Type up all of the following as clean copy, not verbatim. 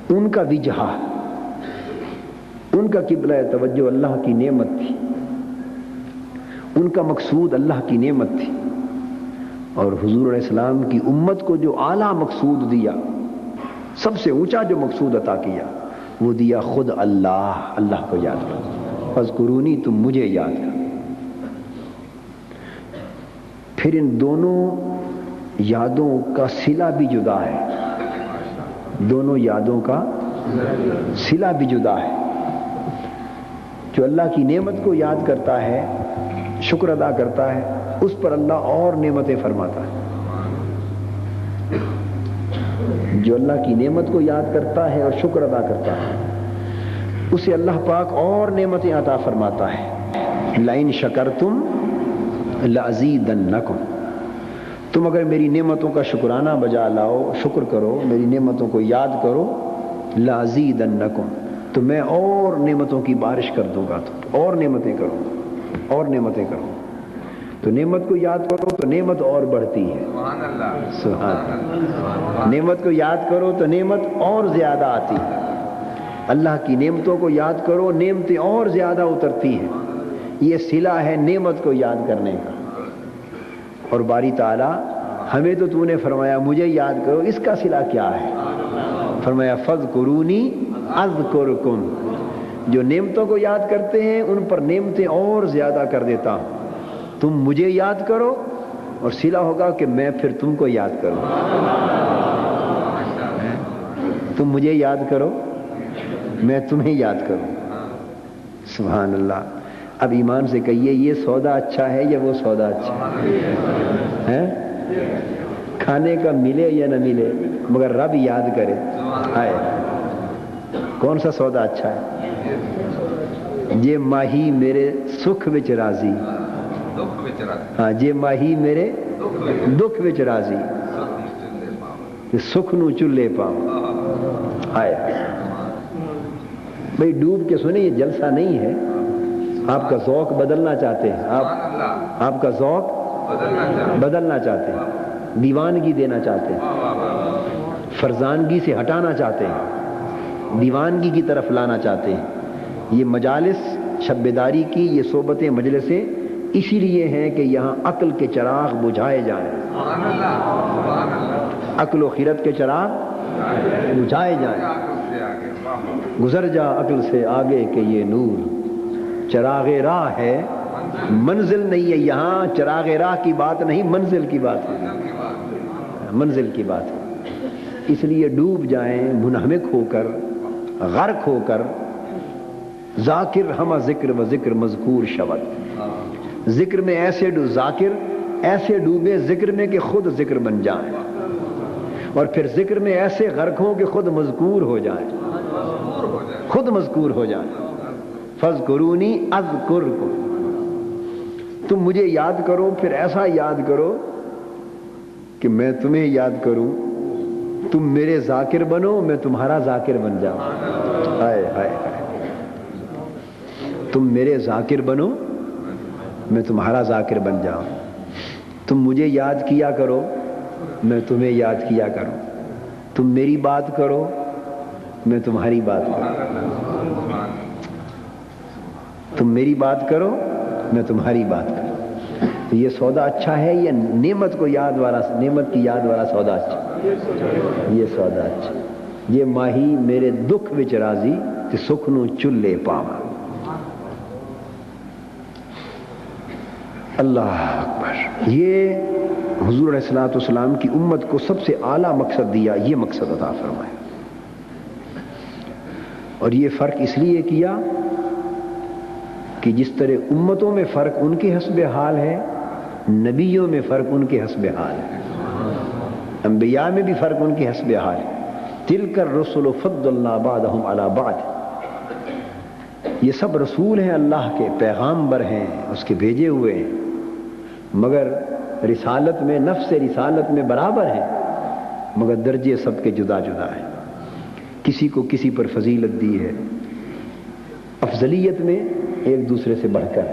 ان کا وجہہ، ان کا قبلہ توجہ اللہ کی نعمت تھی، ان کا مقصود اللہ کی نعمت تھی، اور حضور علیہ السلام کی امت کو جو اعلیٰ مقصود دیا، سب سے اونچا جو مقصود عطا کیا، وہ دیا خود اللہ، اللہ کو یاد کرو، فاذکرونی، تم مجھے یاد کرو۔ پھر ان دونوں یادوں کا صلہ بھی جدا ہے، دونوں یادوں کا صلہ بھی جدا ہے۔ جو اللہ کی نعمت کو یاد کرتا ہے، شکر ادا کرتا ہے، اس پر اللہ اور نعمتیں فرماتا ہے۔ جو اللہ کی نعمت کو یاد کرتا ہے اور شکر ادا کرتا ہے، اسے اللہ پاک اور نعمتیں عطا فرماتا ہے۔ لئن شکرتم لازیدنکم، تم اگر میری نعمتوں کا شکرانہ بجا لاؤ، شکر کرو، میری نعمتوں کو یاد کرو، لازیدنکم، تو میں اور نعمتوں کی بارش کر دوں گا، تو اور نعمتیں کروں گا، اور نعمتیں کروں گا۔ تو نعمت کو یاد کرو تو نعمت اور بڑھتی ہے، سبحان اللہ۔ نعمت کو یاد کرو تو نعمت اور زیادہ آتی ہے، اللہ کی نعمتوں کو یاد کرو، نعمتیں اور زیادہ اترتی ہیں۔ یہ صلہ ہے نعمت کو یاد کرنے کا۔ اور باری تعالیٰ ہمیں تو نے فرمایا مجھے یاد کرو، اس کا صلہ کیا ہے؟ فرمایا فاذکرونی اذکرکم، جو نعمتوں کو یاد کرتے ہیں ان پر نعمتیں اور زیادہ کر دیتا ہوں۔ تم مجھے یاد کرو اور صلہ ہوگا کہ میں پھر تم کو یاد کروں۔ تم مجھے یاد کرو، میں تمہیں یاد کروں۔ سبحان اللہ۔ اب ایمان سے کہیے یہ سودا اچھا ہے یا وہ سودا اچھا ہے؟ کھانے کا ملے یا نہ ملے مگر رب یاد کرے، آئے کون سا سودا اچھا ہے؟ جے ماہی میرے سکھ وچ راضی، ہاں جے ماہی میرے دکھ وچ راضی، سکھ نو چلے پاؤں۔ آئے بھئی ڈوب کے سنیں، یہ جلسہ نہیں ہے، آپ کا ذوق بدلنا چاہتے ہیں، آپ کا ذوق بدلنا چاہتے ہیں، دیوانگی دینا چاہتے ہیں، فرزانگی سے ہٹانا چاہتے ہیں، دیوانگی کی طرف لانا چاہتے ہیں۔ یہ مجالس شب بیداری کی، یہ صحبتیں مجلسیں اسی لیے ہیں کہ یہاں عقل کے چراغ بجھائے جائیں، عقل و خیرت کے چراغ بجھائے جائیں۔ گزر جا عقل سے آگے کہ یہ نور چراغ راہ ہے، منزل نہیں ہے۔ یہاں چراغ راہ کی بات نہیں، منزل کی بات ہے، منزل کی بات ہے۔ اس لیے ڈوب جائیں منہمک ہو کر، غرق ہو کر، ذاکر ہمہ ذکر و ذکر مذکور شود، ذکر میں ایسے ذاکر ایسے ڈوبے ذکر میں کہ خود ذکر بن جائیں، اور پھر ذکر میں ایسے غرق ہوں کہ خود مذکور ہو جائیں، خود مذکور ہو جائیں۔ فاذکرونی اذکرکم، تم مجھے یاد کرو، پھر ایسا یاد کرو کہ میں تمہیں یاد کروں، تم میرے ذاکر بنو، میں تمہارا ذاکر بن جاؤں۔ ہائے ہائے ہائے، تم میرے ذاکر بنو، میں تمہارا ذاکر بن جاؤں۔ تم مجھے یاد کیا کرو، میں تمہیں یاد کیا کروں۔ تم میری بات کرو، میں تمہاری بات کروں۔ تم میری بات کرو، میں تمہاری بات کروں۔ تو یہ سودا اچھا ہے یا نعمت کو یاد والا، نعمت کی یاد والا سودا اچھا؟ یہ سودا اچھا۔ یہ ماہی میرے دکھ وچ راضی تے سکھ نو چلے پاواں۔ اللہ اکبر۔ یہ حضور علیہ الصلوۃ والسلام کی امت کو سب سے اعلیٰ مقصد دیا، یہ مقصد عطا فرمایا۔ اور یہ فرق اس لیے کیا کہ جس طرح امتوں میں فرق ان کے حسب حال ہے، نبیوں میں فرق ان کے حسب حال ہے، انبیاء میں بھی فرق ان کے حسب حال ہے۔ تلک الرسل فضلنا بعضهم علی بعض، یہ سب رسول ہیں اللہ کے، پیغامبر ہیں، اس کے بھیجے ہوئے ہیں، مگر رسالت میں، نفس رسالت میں برابر ہیں، مگر درجے سب کے جدا جدا ہیں۔ کسی کو کسی پر فضیلت دی ہے، افضلیت میں ایک دوسرے سے بڑھ کر۔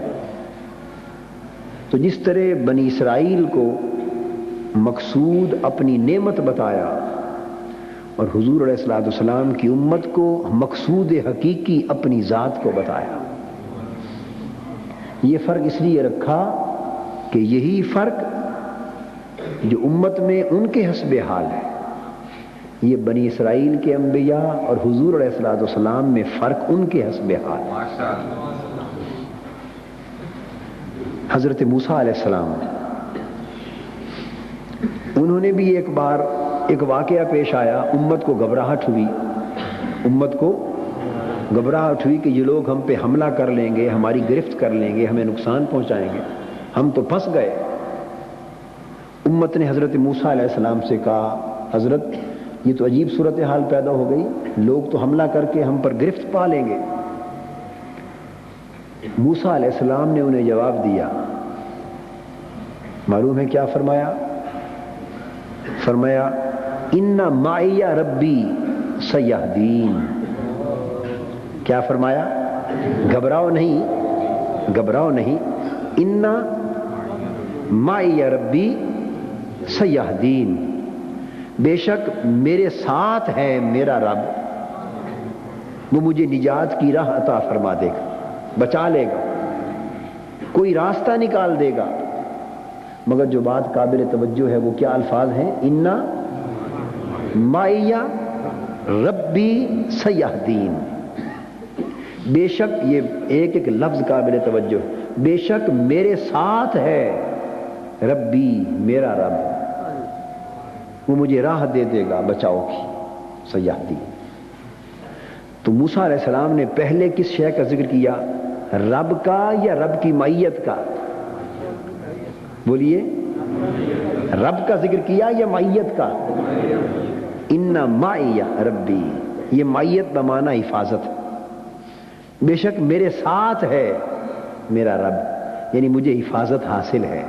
تو جس طرح بنی اسرائیل کو مقصود اپنی نعمت بتایا، اور حضور علیہ الصلوۃ والسلام کی امت کو مقصود حقیقی اپنی ذات کو بتایا۔ یہ فرق اس لیے رکھا کہ یہی فرق جو امت میں ان کے حسب حال ہے، یہ بنی اسرائیل کے انبیاء اور حضور علیہ الصلوۃ والسلام میں فرق ان کے حسب حال۔ حضرت موسیٰ علیہ السلام انہوں نے بھی ایک بار ایک واقعہ پیش آیا، امت کو گھبراہٹ ہوئی کہ یہ لوگ ہم پہ حملہ کر لیں گے، ہماری گرفت کر لیں گے، ہمیں نقصان پہنچائیں گے، ہم تو پھنس گئے۔ امت نے حضرت موسیٰ علیہ السلام سے کہا، حضرت یہ تو عجیب صورتحال پیدا ہو گئی، لوگ تو حملہ کر کے ہم پر گرفت پا لیں گے۔ موسیٰ علیہ السلام نے انہیں جواب دیا، معلوم ہے کیا فرمایا؟ فرمایا ان معی ربی سیہدین۔ کیا فرمایا؟ گھبراؤ نہیں، ان معی ربی سیہدین، بے شک میرے ساتھ ہے میرا رب، وہ مجھے نجات کی راہ عطا فرما دے گا، بچا لے گا، کوئی راستہ نکال دے گا۔ مگر جو بات قابل توجہ ہے وہ کیا الفاظ ہیں؟ ان معی ربی سیہدین، بے شک، یہ ایک ایک لفظ قابل توجہ، بے شک میرے ساتھ ہے ربی، میرا رب، وہ مجھے راہ دے دے گا بچاؤ کی، سیہدین۔ تو موسیٰ علیہ السلام نے پہلے کس شے کا ذکر کیا؟ رب کا یا رب کی معیت کا؟ بولیے، رب کا ذکر کیا یا معیت کا؟ ان معی ربی، یہ معیت بمعنی حفاظت، بے شک میرے ساتھ ہے میرا رب، یعنی مجھے حفاظت حاصل ہے،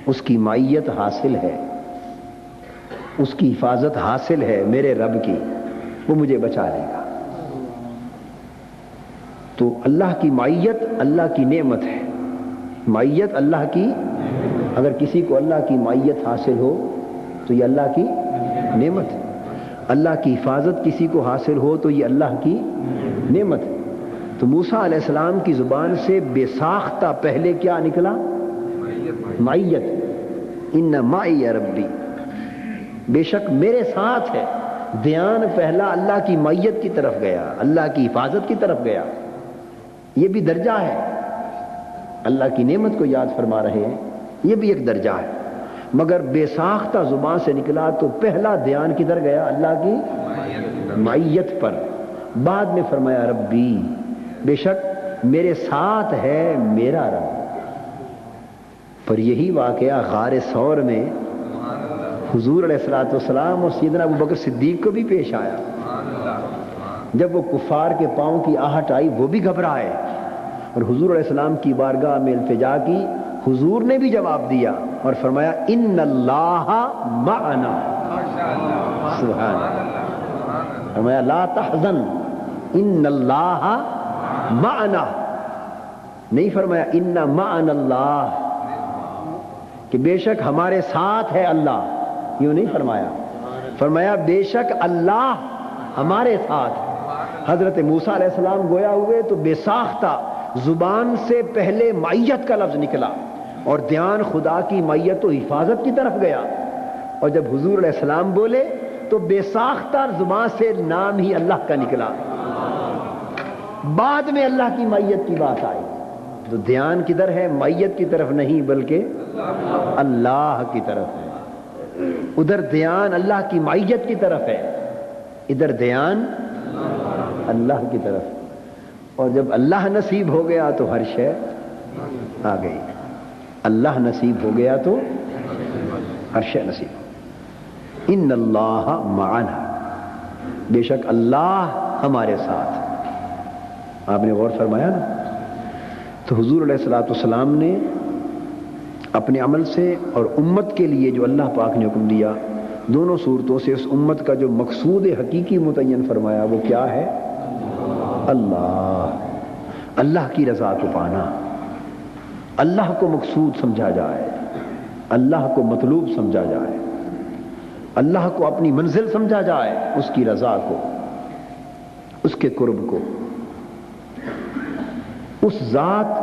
اس کی معیت حاصل ہے، اس کی حفاظت حاصل ہے میرے رب کی، وہ مجھے بچا لے گا۔ تو اللہ کی معیت اللہ کی نعمت ہے، معیت اللہ کی، اگر کسی کو اللہ کی معیت حاصل ہو تو یہ اللہ کی نعمت ہے، اللہ کی حفاظت کسی کو حاصل ہو تو یہ اللہ کی نعمت ہے۔ تو موسیٰ علیہ السلام کی زبان سے بے ساختہ پہلے کیا نکلا؟ معیت، ان معی ربی، بے شک میرے ساتھ ہے، دھیان پہلا اللہ کی معیت کی طرف گیا، اللہ کی حفاظت کی طرف گیا، یہ بھی درجہ ہے، اللہ کی نعمت کو یاد فرما رہے ہیں، یہ بھی ایک درجہ ہے، مگر بے ساختہ زبان سے نکلا تو پہلا دھیان کدھر گیا؟ اللہ کی معیت پر، بعد میں فرمایا ربی، بے شک میرے ساتھ ہے میرا رب۔ پر یہی واقعہ غار ثور میں حضور علیہ الصلوۃ والسلام اور سیدنا ابوبکر صدیق کو بھی پیش آیا۔ جب وہ کفار کے پاؤں کی آہٹ آئی وہ بھی گھبرائے اور حضور علیہ السلام کی بارگاہ میں التجا کی، حضور نے بھی جواب دیا اور فرمایا ان اللہ معنا، سبحان اللہ، فرمایا لا تحزن ان اللہ معنا، نہیں فرمایا ان معنا اللہ، کہ بے شک ہمارے ساتھ ہے اللہ، یوں نہیں فرمایا، فرمایا بے شک اللہ ہمارے ساتھ ہے۔ حضرت موسیٰ علیہ السلام گویا ہوئے تو بے ساختہ زبان سے پہلے معیت کا لفظ نکلا اور دھیان خدا کی معیت و حفاظت کی طرف گیا، اور جب حضور علیہ السلام بولے تو بے ساختہ زبان سے نام ہی اللہ کا نکلا، بعد میں اللہ کی معیت کی بات آئی، تو دھیان کدھر ہے؟ معیت کی طرف نہیں بلکہ اللہ کی طرف ہے، ادھر دھیان اللہ کی معیت کی طرف ہے، ادھر دھیان اللہ کی طرف، اور جب اللہ نصیب ہو گیا تو ہر شے آ گئی، اللہ نصیب ہو گیا تو ہر شے نصیب۔ ان اللہ معنا، بے شک اللہ ہمارے ساتھ، آپ نے غور فرمایا نا؟ تو حضور علیہ الصلوۃ والسلام نے اپنے عمل سے اور امت کے لیے جو اللہ پاک نے حکم دیا، دونوں صورتوں سے اس امت کا جو مقصود حقیقی متعین فرمایا وہ کیا ہے؟ اللہ، اللہ کی رضا کو پانا، اللہ کو مقصود سمجھا جائے، اللہ کو مطلوب سمجھا جائے، اللہ کو اپنی منزل سمجھا جائے، اس کی رضا کو، اس کے قرب کو، اس ذات